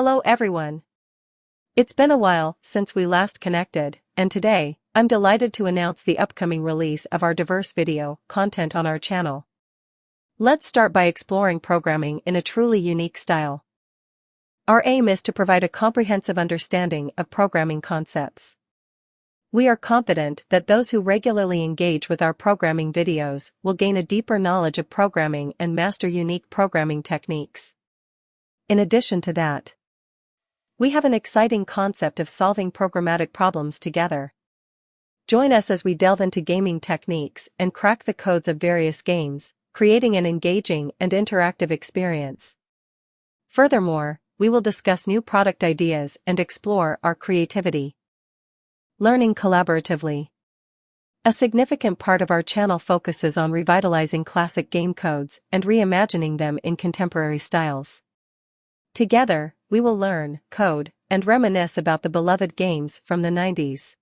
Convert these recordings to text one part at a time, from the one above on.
Hello everyone. It's been a while since we last connected, and today, I'm delighted to announce the upcoming release of our diverse video content on our channel. Let's start by exploring programming in a truly unique style. Our aim is to provide a comprehensive understanding of programming concepts. We are confident that those who regularly engage with our programming videos will gain a deeper knowledge of programming and master unique programming techniques. In addition to that, we have an exciting concept of solving programmatic problems together. Join us as we delve into gaming techniques and crack the codes of various games, creating an engaging and interactive experience. Furthermore, we will discuss new product ideas and explore our creativity. Learning collaboratively. A significant part of our channel focuses on revitalizing classic game codes and reimagining them in contemporary styles. Together, we will learn, code, and reminisce about the beloved games from the 90s.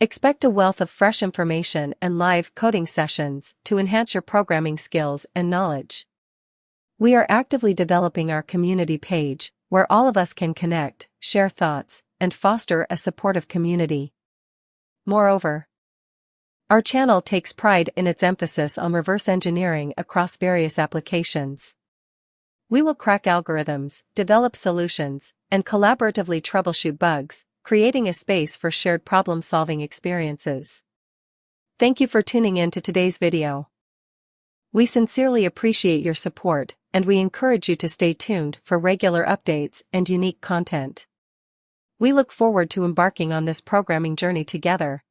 Expect a wealth of fresh information and live coding sessions to enhance your programming skills and knowledge. We are actively developing our community page, where all of us can connect, share thoughts, and foster a supportive community. Moreover, our channel takes pride in its emphasis on reverse engineering across various applications. We will crack algorithms, develop solutions, and collaboratively troubleshoot bugs, creating a space for shared problem-solving experiences. Thank you for tuning in to today's video. We sincerely appreciate your support, and we encourage you to stay tuned for regular updates and unique content. We look forward to embarking on this programming journey together.